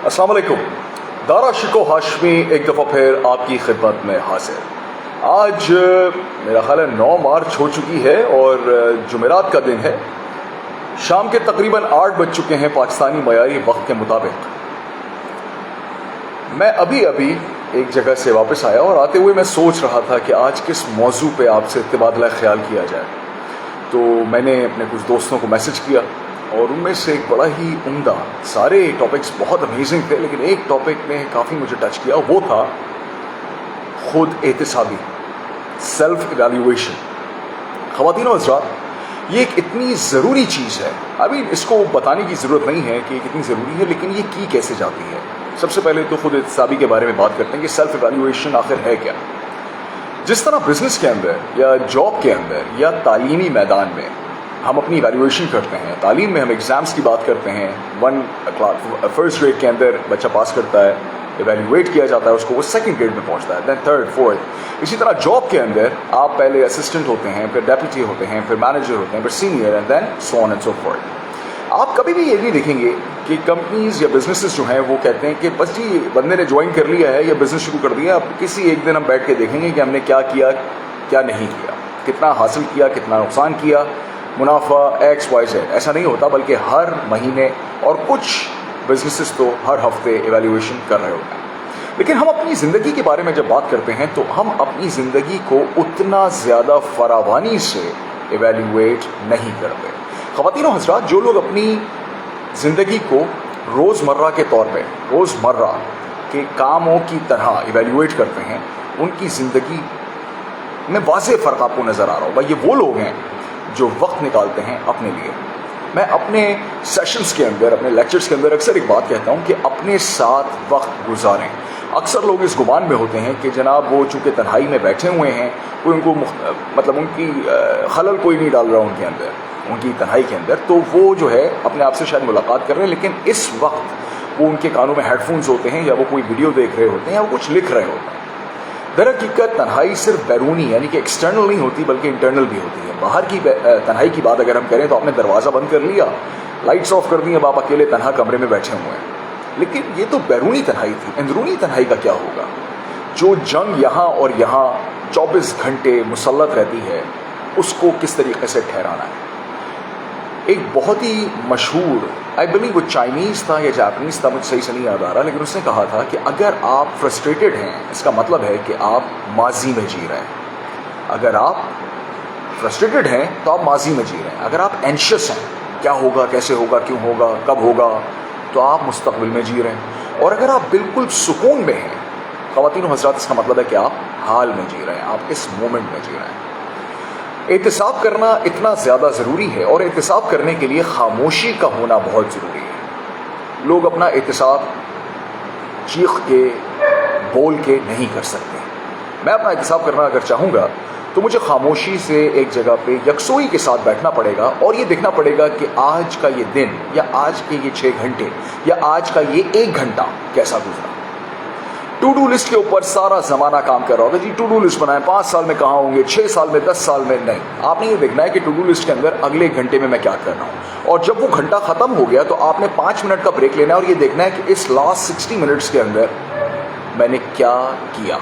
السلام علیکم. دارا شکو ہاشمی ایک دفعہ پھر آپ کی خدمت میں حاضر. آج میرا خیال ہے 9 مارچ ہو چکی ہے اور جمعرات کا دن ہے. شام کے تقریباً 8 بج چکے ہیں پاکستانی معیاری وقت کے مطابق. میں ابھی ایک جگہ سے واپس آیا اور آتے ہوئے میں سوچ رہا تھا کہ آج کس موضوع پہ آپ سے تبادلہ خیال کیا جائے. تو میں نے اپنے کچھ دوستوں کو میسج کیا اور ان میں سے ایک بڑا ہی عمدہ، سارے ٹاپکس بہت امیزنگ تھے لیکن ایک ٹاپک نے کافی مجھے ٹچ کیا، وہ تھا خود احتسابی، سیلف ایویلیویشن. خواتین و حضرات، یہ ایک اتنی ضروری چیز ہے. ابھی اس کو بتانے کی ضرورت نہیں ہے کہ یہ کتنی ضروری ہے، لیکن یہ کی کیسے جاتی ہے. سب سے پہلے تو خود احتسابی کے بارے میں بات کرتے ہیں کہ سیلف ایویلیویشن آخر ہے کیا. جس طرح بزنس کے اندر یا جاب کے اندر یا تعلیمی میدان میں ہم اپنی ایویلیویشن کرتے ہیں، تعلیم میں ہم ایگزامس کی بات کرتے ہیں. فرسٹ گریڈ کے اندر بچہ پاس کرتا ہے، ایویلیویٹ کیا جاتا ہے اس کو، وہ سیکنڈ گریڈ میں پہنچتا ہے، دین تھرڈ، فورتھ. اسی طرح جاب کے اندر آپ پہلے اسسٹنٹ ہوتے ہیں، پھر ڈیپوٹی ہوتے ہیں، پھر مینیجر ہوتے ہیں، پھر senior, and then so on and so forth. آپ کبھی بھی یہ نہیں دیکھیں گے کہ کمپنیز یا بزنسز جو ہیں وہ کہتے ہیں کہ بس جی بندے نے جوائن کر لیا ہے یا بزنس شروع کر دیا، اب کسی ایک دن ہم بیٹھ کے دیکھیں گے کہ ہم نے کیا کیا، کیا نہیں کیا، کتنا حاصل کیا، کتنا نقصان کیا، منافع ایکس وائی زیڈ. ایسا نہیں ہوتا، بلکہ ہر مہینے اور کچھ بزنسز تو ہر ہفتے ایویلیویشن کر رہے ہوتے ہیں. لیکن ہم اپنی زندگی کے بارے میں جب بات کرتے ہیں تو ہم اپنی زندگی کو اتنا زیادہ فراوانی سے ایویلیویٹ نہیں کرتے. خواتین و حضرات، جو لوگ اپنی زندگی کو روزمرہ کے طور پہ، روزمرہ کے کاموں کی طرح ایویلیویٹ کرتے ہیں، ان کی زندگی میں واضح فرق آپ کو نظر آ رہا ہوگا. یہ وہ لوگ ہیں جو وقت نکالتے ہیں اپنے لیے. میں اپنے سیشنز کے اندر، اپنے لیکچرز کے اندر اکثر ایک بات کہتا ہوں کہ اپنے ساتھ وقت گزاریں. اکثر لوگ اس گمان میں ہوتے ہیں کہ جناب وہ چونکہ تنہائی میں بیٹھے ہوئے ہیں، کوئی ان کو مطلب ان کی خلل کوئی نہیں ڈال رہا ان کے اندر، ان کی تنہائی کے اندر، تو وہ جو ہے اپنے آپ سے شاید ملاقات کر رہے ہیں، لیکن اس وقت وہ ان کے کانوں میں ہیڈ فونز ہوتے ہیں یا وہ کوئی ویڈیو دیکھ رہے ہوتے ہیں یا وہ کچھ لکھ رہے ہوتے ہیں. در حقیقت تنہائی صرف بیرونی یعنی کہ ایکسٹرنل نہیں ہوتی بلکہ انٹرنل بھی ہوتی ہے. باہر کی تنہائی کی بات اگر ہم کریں تو آپ نے دروازہ بند کر لیا، لائٹس آف کر دی، اب آپ اکیلے تنہا کمرے میں بیٹھے ہوئے ہیں. لیکن یہ تو بیرونی تنہائی تھی. اندرونی تنہائی کا کیا ہوگا؟ جو جنگ یہاں اور یہاں 24 گھنٹے مسلط رہتی ہے، اس کو کس طریقے سے ٹھہرانا ہے. ایک بہت ہی مشہور، آئی بلیو وہ چائنیز تھا یا جاپنیز تھا، مجھے صحیح سے نہیں یاد آ رہا، لیکن اس نے کہا تھا کہ اگر آپ فرسٹریٹڈ ہیں، اس کا مطلب ہے کہ آپ ماضی میں جی رہے ہیں. اگر آپ فرسٹریٹڈ ہیں تو آپ ماضی میں جی رہے ہیں. اگر آپ اینشیس ہیں، کیا ہوگا، کیسے ہوگا، کیوں ہوگا، کب ہوگا، تو آپ مستقبل میں جی رہے ہیں. اور اگر آپ بالکل سکون میں ہیں خواتین و حضرات، اس کا مطلب ہے کہ آپ حال میں جی رہے ہیں، آپ اس مومنٹ میں جی رہے ہیں. احتساب کرنا اتنا زیادہ ضروری ہے اور احتساب کرنے کے لیے خاموشی کا ہونا بہت ضروری ہے. لوگ اپنا احتساب چیخ کے، بول کے نہیں کر سکتے. میں اپنا احتساب کرنا اگر چاہوں گا تو مجھے خاموشی سے ایک جگہ پہ یکسوئی کے ساتھ بیٹھنا پڑے گا اور یہ دیکھنا پڑے گا کہ آج کا یہ دن یا آج کے یہ 6 گھنٹے یا آج کا یہ 1 گھنٹہ کیسا گزرا. ٹو ڈو لسٹ کے اوپر سارا زمانہ کام کر رہا ہوگا، جی ٹو ڈو لسٹ بنائیں، 5 سال میں کہاں ہوں گے، 6 سال میں، 10 سال میں. نہیں، آپ نے یہ دیکھنا ہے کہ ٹو ڈو لسٹ کے اندر اگلے گھنٹے میں کیا کر رہا ہوں. اور جب وہ گھنٹہ ختم ہو گیا تو آپ نے 5 منٹ کا بریک لینا ہے اور یہ دیکھنا ہے کہ اس لاسٹ 60 منٹس کے اندر میں نے کیا کیا.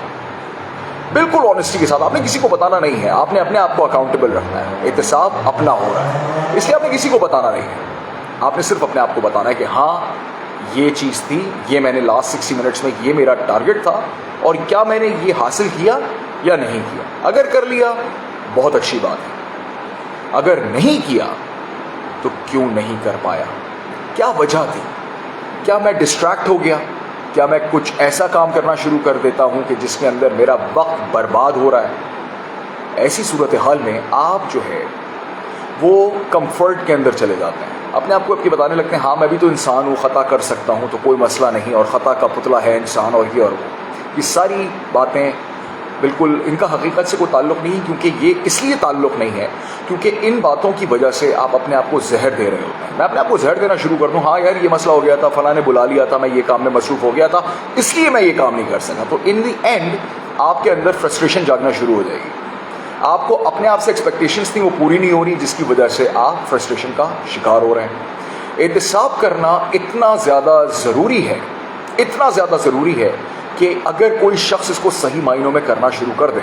بالکل آنیسٹی کے ساتھ. آپ نے کسی کو بتانا نہیں ہے، آپ نے اپنے آپ کو اکاؤنٹیبل رکھنا ہے. احتساب اپنا ہو رہا ہے، اس لیے آپ نے کسی کو بتانا نہیں ہے. آپ نے صرف اپنے آپ کو بتانا ہے کہ ہاں یہ چیز تھی، یہ میں نے لاسٹ 60 منٹس میں یہ میرا ٹارگٹ تھا اور کیا میں نے یہ حاصل کیا یا نہیں کیا. اگر کر لیا بہت اچھی بات ہے، اگر نہیں کیا تو کیوں نہیں کر پایا، کیا وجہ تھی، کیا میں ڈسٹریکٹ ہو گیا، کیا میں کچھ ایسا کام کرنا شروع کر دیتا ہوں کہ جس کے اندر میرا وقت برباد ہو رہا ہے. ایسی صورتحال میں آپ جو ہے وہ کمفرٹ کے اندر چلے جاتے ہیں، اپنے آپ کو اب کے بتانے لگتے ہیں ہاں میں بھی تو انسان ہوں، خطا کر سکتا ہوں، تو کوئی مسئلہ نہیں، اور خطا کا پتلا ہے انسان، اور یہ اور وہ. یہ ساری باتیں بالکل ان کا حقیقت سے کوئی تعلق نہیں، کیونکہ یہ اس لیے تعلق نہیں ہے کیونکہ ان باتوں کی وجہ سے آپ اپنے آپ کو زہر دے رہے ہوتے ہیں. میں اپنے آپ کو زہر دینا شروع کر دوں، ہاں یار یہ مسئلہ ہو گیا تھا، فلاں نے بلا لیا تھا، میں یہ کام میں مصروف ہو گیا تھا، اس لیے میں یہ کام نہیں کر سکا، تو ان دی اینڈ آپ کے اندر فرسٹریشن جاگنا شروع ہو جائے گی. آپ کو اپنے آپ سے ایکسپیکٹیشنز تھیں وہ پوری نہیں ہو رہی، جس کی وجہ سے آپ فرسٹریشن کا شکار ہو رہے ہیں. احتساب کرنا اتنا زیادہ ضروری ہے اتنا زیادہ ضروری ہے کہ اگر کوئی شخص اس کو صحیح معنوں میں کرنا شروع کر دے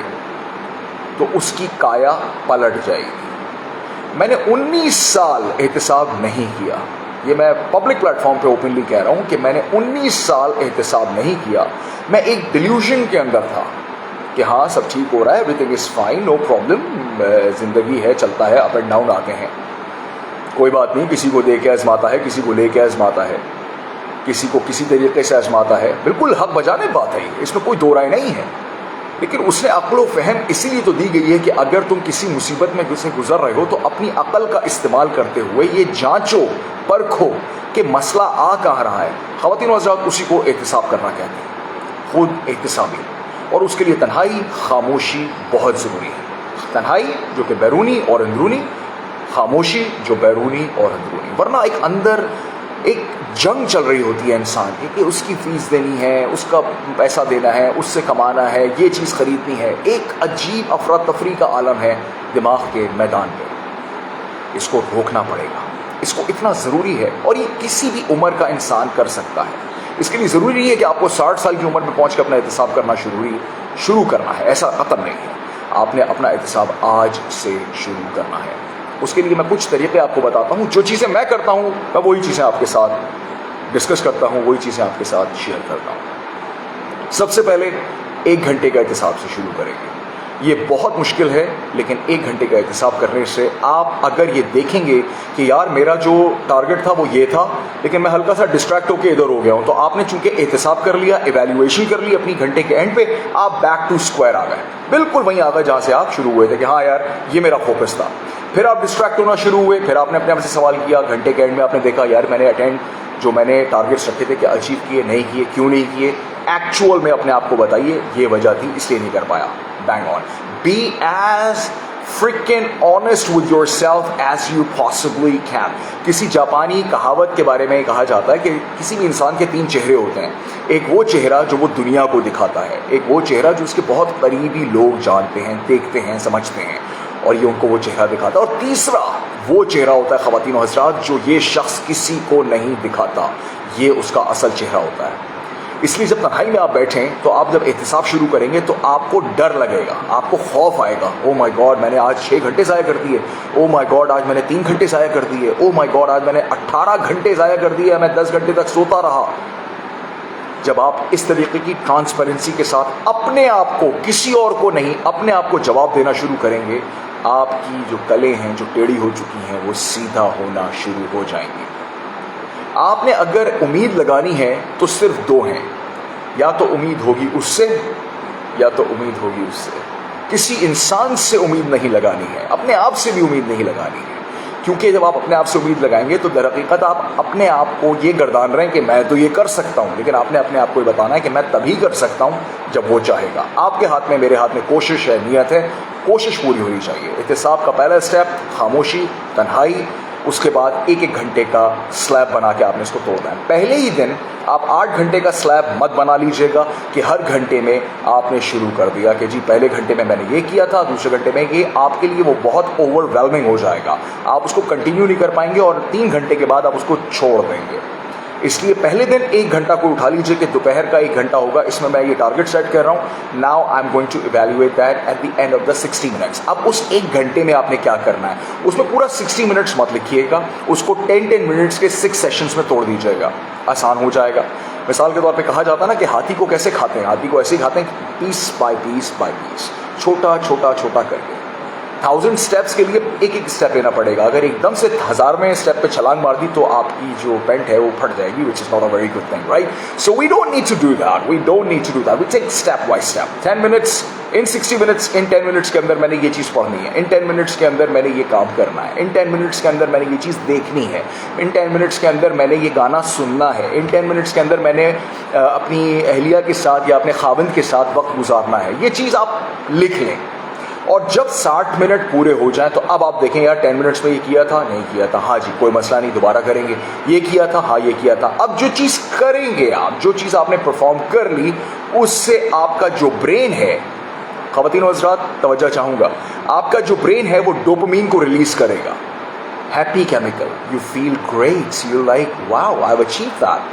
تو اس کی کایا پلٹ جائے گی۔ میں نے 19 سال احتساب نہیں کیا، یہ میں پبلک پلیٹ فارم پہ اوپنلی کہہ رہا ہوں کہ میں نے 19 سال احتساب نہیں کیا۔ میں ایک ڈیلیوژن کے اندر تھا کہ ہاں سب ٹھیک ہو رہا ہے، everything is fine, no problem, زندگی ہے، چلتا ہے، اپ اینڈ ڈاؤن آتے ہیں، کوئی بات نہیں، کسی کو دے کے آزماتا ہے، کسی کو لے کے آزماتا ہے، کسی کو کسی طریقے سے آزماتا ہے، بالکل حق بجانے بات ہے، اس میں کوئی دو رائے نہیں ہے۔ لیکن اس نے عقل و فہم اسی لیے تو دی گئی ہے کہ اگر تم کسی مصیبت میں سے گزر رہے ہو تو اپنی عقل کا استعمال کرتے ہوئے یہ جانچو پرکھو کہ مسئلہ آ کہاں رہا ہے۔ خواتین و حضرات، اسی کو احتساب کرنا کہتے ہیں، خود احتسابی، اور اس کے لیے تنہائی، خاموشی بہت ضروری ہے۔ تنہائی جو کہ بیرونی اور اندرونی، خاموشی جو بیرونی اور اندرونی، ورنہ ایک اندر ایک جنگ چل رہی ہوتی ہے انسان کی کہ اس کی فیس دینی ہے، اس کا پیسہ دینا ہے، اس سے کمانا ہے، یہ چیز خریدنی ہے، ایک عجیب افراتفری کا عالم ہے دماغ کے میدان پہ۔ اس کو روکنا پڑے گا، اس کو اتنا ضروری ہے، اور یہ کسی بھی عمر کا انسان کر سکتا ہے۔ اس کے لیے ضروری نہیں ہے کہ آپ کو 60 سال کی عمر میں پہنچ کے اپنا احتساب کرنا شروع کرنا ہے، ایسا قطعاً نہیں ہے۔ آپ نے اپنا احتساب آج سے شروع کرنا ہے۔ اس کے لیے میں کچھ طریقے آپ کو بتاتا ہوں، جو چیزیں میں کرتا ہوں میں وہی چیزیں آپ کے ساتھ ڈسکس کرتا ہوں، وہی چیزیں آپ کے ساتھ شیئر کرتا ہوں۔ سب سے پہلے 1 گھنٹے کا احتساب سے شروع کریں گے۔ یہ بہت مشکل ہے، لیکن 1 گھنٹے کا احتساب کرنے سے آپ اگر یہ دیکھیں گے کہ یار میرا جو ٹارگٹ تھا وہ یہ تھا، لیکن میں ہلکا سا ڈسٹریکٹ ہو کے ادھر ہو گیا ہوں، تو آپ نے چونکہ احتساب کر لیا، ایویلیویشن کر لی اپنی گھنٹے کے اینڈ پہ، آپ بیک ٹو اسکوائر آ گئے، بالکل وہیں آ گئے جہاں سے آپ شروع ہوئے تھے کہ ہاں یار یہ میرا فوکس تھا۔ پھر آپ ڈسٹریکٹ ہونا شروع ہوئے، پھر آپ نے اپنے آپ سے سوال کیا، گھنٹے کے اینڈ میں آپ نے دیکھا یار میں نے جو میں نے ٹارگیٹس رکھے تھے کہ اچیو کیے نہیں کیے، کیوں نہیں کیے، ایکچوئل میں اپنے آپ کو بتائیے یہ وجہ تھی، اس لیے نہیں کر پایا۔ Bang on, be as freaking honest with yourself as you possibly can۔ کسی جاپانی کہاوت کے بارے میں کہا جاتا ہے کہ کسی بھی انسان کے 3 چہرے ہوتے ہیں، ایک وہ چہرہ جو وہ دنیا کو دکھاتا ہے، ایک وہ چہرہ جو اس کے بہت قریبی لوگ جانتے ہیں، دیکھتے ہیں، سمجھتے ہیں، اور یہ ان کو وہ چہرہ دکھاتا ہے، اور تیسرا وہ چہرہ ہوتا ہے خواتین و حضرات جو یہ شخص کسی کو نہیں دکھاتا، یہ اس کا اصل چہرہ ہوتا ہے۔ اس لیے جب تنہائی میں آپ بیٹھیں تو آپ جب احتساب شروع کریں گے تو آپ کو ڈر لگے گا، آپ کو خوف آئے گا، او مائی گاڈ میں نے آج 6 گھنٹے ضائع کر دیے، او مائی گاڈ آج میں نے 3 گھنٹے ضائع کر دیے، او مائی گاڈ آج میں نے 18 گھنٹے ضائع کر دیے، میں 10 گھنٹے تک سوتا رہا۔ جب آپ اس طریقے کی ٹرانسپیرنسی کے ساتھ اپنے آپ کو، کسی اور کو نہیں، اپنے آپ کو جواب دینا شروع کریں گے، آپ کی جو کلیں ہیں جو ٹیڑھی ہو چکی ہیں وہ سیدھا ہونا شروع ہو جائیں گی۔ آپ نے اگر امید لگانی ہے تو صرف 2 ہیں، یا تو امید ہوگی اس سے یا تو امید ہوگی اس سے۔ کسی انسان سے امید نہیں لگانی ہے، اپنے آپ سے بھی امید نہیں لگانی ہے، کیونکہ جب آپ اپنے آپ سے امید لگائیں گے تو در حقیقت آپ اپنے آپ کو یہ گردان رہے ہیں کہ میں تو یہ کر سکتا ہوں، لیکن آپ نے اپنے آپ کو یہ بتانا ہے کہ میں تبھی کر سکتا ہوں جب وہ چاہے گا۔ آپ کے ہاتھ میں، میرے ہاتھ میں کوشش ہے، نیت ہے، کوشش پوری ہونی چاہیے۔ احتساب کا پہلا اسٹیپ خاموشی، تنہائی، اس کے بعد 1 گھنٹے کا سلیب بنا کے آپ نے اس کو توڑنا ہے۔ پہلے ہی دن آپ 8 گھنٹے کا سلیب مت بنا لیجئے گا کہ ہر گھنٹے میں آپ نے شروع کر دیا کہ جی پہلے گھنٹے میں نے یہ کیا تھا، دوسرے گھنٹے میں یہ، آپ کے لیے وہ بہت اوور ویلمنگ ہو جائے گا، آپ اس کو کنٹینیو نہیں کر پائیں گے اور 3 گھنٹے کے بعد آپ اس کو چھوڑ دیں گے۔ اس لیے پہلے دن 1 گھنٹہ کو اٹھا لیجئے کہ دوپہر کا 1 گھنٹہ ہوگا، اس میں یہ ٹارگٹ سیٹ کر رہا ہوں، now I am going to evaluate that at the end of the 60 minutes. اب اس 1 گھنٹے میں آپ نے کیا کرنا ہے، اس میں پورا 60 منٹس مت لکھیے گا، اس کو 10 منٹس کے 6 سیشنز میں توڑ دیجیے گا، آسان ہو جائے گا۔ مثال کے طور پہ کہا جاتا ہے نا کہ ہاتھی کو کیسے کھاتے ہیں، ہاتھی کو ایسے ہی کھاتے ہیں، پیس بائی پیس بائی پیس، چھوٹا چھوٹا چھوٹا کر کے۔ 1000 اسٹیپس کے لیے 1 اسٹیپ لینا پڑے گا، اگر ایک دم سے 1000ویں اسٹیپ پہ چھلانگ مار دی تو آپ کی جو پینٹ ہے وہ پھٹ جائے گی، which is not a very good thing, right? So we don't need to do that, we take step by step. 10 minutes, in 60 minutes, in 10 minutes کے اندر میں نے یہ چیز پڑھنی ہے، in 10 minutes کے اندر میں نے یہ کام کرنا ہے، in 10 minutes کے اندر میں نے یہ چیز دیکھنی ہے، in 10 minutes کے اندر میں نے یہ گانا سننا ہے، in 10 minutes کے اندر میں نے اپنی اہلیہ کے ساتھ یا اپنے خاوند کے ساتھ وقت گزارنا ہے۔ یہ چیز آپ لکھ لیں، اور جب 60 منٹ پورے ہو جائیں تو اب آپ دیکھیں یار 10 منٹس میں یہ کیا تھا، نہیں کیا تھا، ہاں جی کوئی مسئلہ نہیں، دوبارہ کریں گے، یہ کیا تھا، ہاں یہ کیا تھا۔ اب جو چیز کریں گے آپ، جو چیز آپ نے پرفارم کر لی، اس سے آپ کا جو برین ہے، خواتین و حضرات توجہ چاہوں گا، آپ کا جو برین ہے وہ ڈوپامین کو ریلیز کرے گا۔ happy chemical, you feel great, you're like wow, I've achieved that.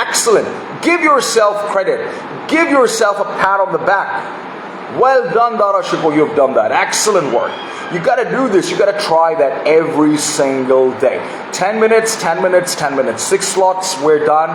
excellent. Give yourself credit, give yourself a pat on the back. Well done Dara Shiko, you've done that, excellent work. You got to do this, you got to try that every single day. 10 minutes, 10 minutes, 10 minutes, 6 slots, we're done.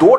2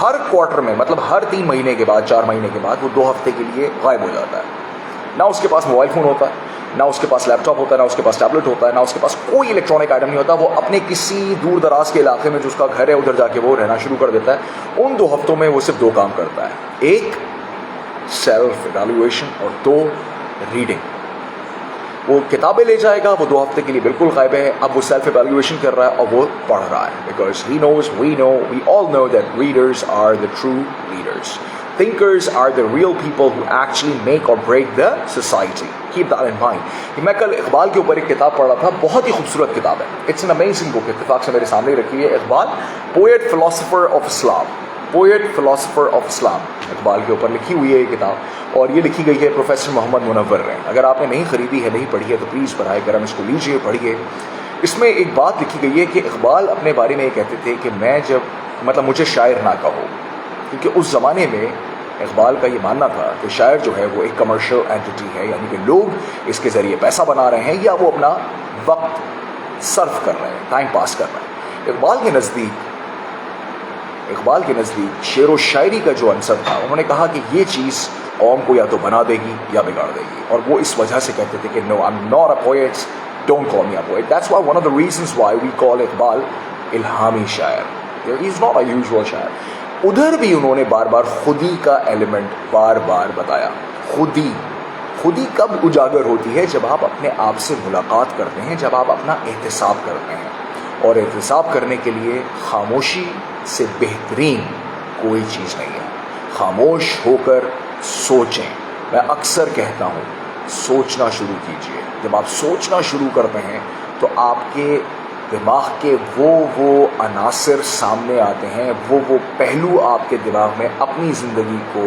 Hare quarter میں مطلب ہر 3 مہینے کے بعد 4 مہینے کے بعد وہ 2 ہفتے کے لیے غائب ہو جاتا ہے. نہ اس کے پاس موبائل فون ہوتا ہے, نہ اس کے پاس لیپ ٹاپ ہوتا ہے, نہ اس کے پاس ٹیبلٹ ہوتا ہے, نہ اس کے پاس کوئی الیکٹرانک آئٹم نہیں ہوتا. وہ اپنے کسی دور دراز کے علاقے میں جو اس کا گھر ہے ادھر جا کے وہ رہنا شروع کر دیتا ہے. ان 2 ہفتوں میں وہ صرف 2 کام کرتا ہے, 1 سیلف ایویلویشن اور 2 ریڈنگ. وہ کتابیں لے جائے گا, وہ 2 ہفتے کے لیے بالکل غائب ہے. اب وہ سیلف ایویلویشن کر رہا ہے اور وہ پڑھ رہا ہے, because he knows, we know, we all know that readers are the true leaders. Thinkers are the real people who actually make or break the society. Keep that in mind. میں کل اقبال کے اوپر ایک کتاب پڑھ رہا تھا, بہت ہی خوبصورت کتاب ہے. It's an amazing book. اتفاق سے میرے سامنے رکھی ہے. Iqbal, poet philosopher of Islam. Poet philosopher of Islam. Iqbal کے اوپر لکھی ہوئی ہے یہ کتاب, اور یہ لکھی گئی ہے پروفیسر محمد منور نے. اگر آپ نے نہیں خریدی ہے, نہیں پڑھی ہے, تو پلیز براہ کرم اس کو لیجیے, پڑھیے. اس میں ایک بات لکھی گئی ہے کہ اقبال اپنے بارے میں یہ کہتے تھے کہ میں جب مطلب مجھے شاعر نہ کہو, کیونکہ اس زمانے میں اقبال کا یہ ماننا تھا کہ شاعر جو ہے وہ ایک کمرشل اینٹی ہے, یعنی کہ لوگ اس کے ذریعے پیسہ بنا رہے ہیں یا وہ اپنا وقت صرف کر رہے ہیں, ٹائم پاس کر رہے ہیں. اقبال کے نزدیک شعر و شاعری کا جو عنصر تھا, انہوں نے کہا کہ یہ چیز قوم کو یا تو بنا دے گی یا بگاڑ دے گی, اور وہ اس وجہ سے کہتے تھے کہ no, I'm not a poet, don't call me a poet. That's why one of the reasons why we call Iqbal الہامی شاعر. He is not a usual شاعر. ادھر بھی انہوں نے بار بار خودی کا ایلیمنٹ بار بار بتایا. خودی کب اجاگر ہوتی ہے؟ جب آپ اپنے آپ سے ملاقات کرتے ہیں, جب آپ اپنا احتساب کرتے ہیں. اور احتساب کرنے کے لیے خاموشی سے بہترین کوئی چیز نہیں ہے. خاموش ہو کر سوچیں. میں اکثر کہتا ہوں, سوچنا شروع کیجئے. جب آپ سوچنا شروع کرتے ہیں تو آپ کے دماغ کے وہ عناصر سامنے آتے ہیں, وہ پہلو آپ کے دماغ میں اپنی زندگی کو,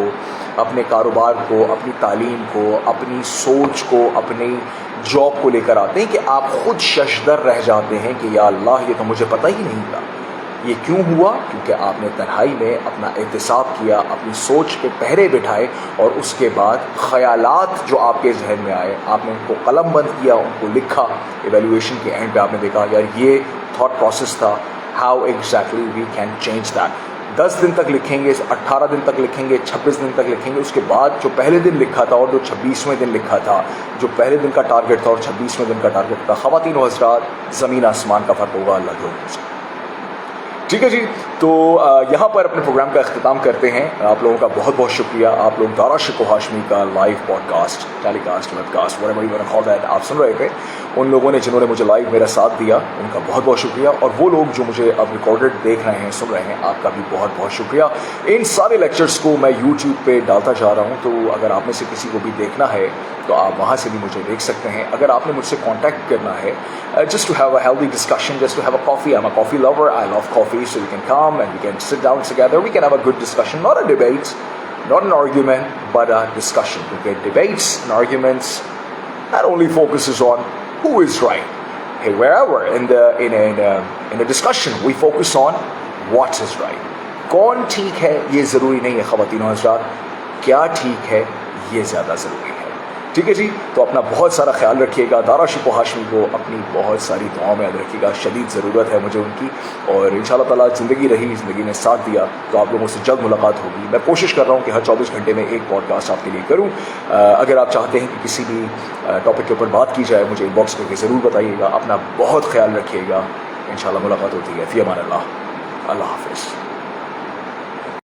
اپنے کاروبار کو, اپنی تعلیم کو, اپنی سوچ کو, اپنی جاب کو لے کر آتے ہیں کہ آپ خود ششدر رہ جاتے ہیں کہ یا اللہ, یہ تو مجھے پتہ ہی نہیں تھا. یہ کیوں ہوا؟ کیونکہ آپ نے تنہائی میں اپنا احتساب کیا, اپنی سوچ پہ پہرے بٹھائے, اور اس کے بعد خیالات جو آپ کے ذہن میں آئے آپ نے ان کو قلم بند کیا, ان کو لکھا. ایویلویشن کے اینڈ پہ آپ نے دیکھا یار یہ تھاٹ پروسیس تھا, how exactly we can change that. 10 دن تک لکھیں گے, 18 دن تک لکھیں گے, 26 دن تک لکھیں گے. اس کے بعد جو پہلے دن لکھا تھا اور جو 26ویں دن لکھا تھا, جو پہلے دن کا ٹارگٹ تھا اور 26ویں دن کا ٹارگٹ تھا, خواتین و حضرات, زمین آسمان کا فرق ہوگا اللہ کے حکم سے. ٹھیک ہے جی, تو یہاں پر اپنے پروگرام کا اختتام کرتے ہیں. آپ لوگوں کا بہت بہت شکریہ. آپ لوگ دارا شکو ہاشمی کا live podcast, telecast, webcast, whatever you wanna call that, آپ سن رہے تھے. ان لوگوں نے جنہوں نے مجھے لائیو میرا ساتھ دیا, ان کا بہت بہت شکریہ. اور وہ لوگ جو مجھے اب ریکارڈڈ دیکھ رہے ہیں, سن رہے ہیں, آپ کا بھی بہت بہت شکریہ. ان سارے لیکچرز کو میں یوٹیوب پہ ڈالتا جا رہا ہوں, تو اگر آپ میں سے کسی کو بھی دیکھنا ہے تو آپ وہاں سے بھی مجھے دیکھ سکتے ہیں. اگر آپ نے مجھ سے کانٹیکٹ کرنا ہے, just to have a healthy discussion, just to have a coffee, I'm a coffee lover, I love coffee, so you can come and we can sit down together, we can have a good discussion, not a debate, not an argument, but a discussion. Because debates and arguments that only focuses on who is right. Hey, wherever in a discussion we focus on what is right. کون ٹھیک ہے یہ ضروری نہیں ہے خواتین و حضرات, کیا ٹھیک ہے یہ زیادہ ضروری ہے. ٹھیک ہے جی, تو اپنا بہت سارا خیال رکھیے گا. دارا شکو ہاشمی کو اپنی بہت ساری دعاؤں میں یاد رکھیے گا, شدید ضرورت ہے مجھے ان کی. اور انشاءاللہ تعالیٰ زندگی رہی, زندگی نے ساتھ دیا تو آپ لوگوں سے جلد ملاقات ہوگی. میں کوشش کر رہا ہوں کہ ہر 24 گھنٹے میں ایک پوڈ کاسٹ آپ کے لیے کروں. اگر آپ چاہتے ہیں کہ کسی بھی ٹاپک کے اوپر بات کی جائے, مجھے ان باکس کر کے ضرور بتائیے گا. اپنا بہت خیال رکھیے گا. انشاءاللہ ملاقات ہوتی ہے. فی امان اللہ. اللہ حافظ.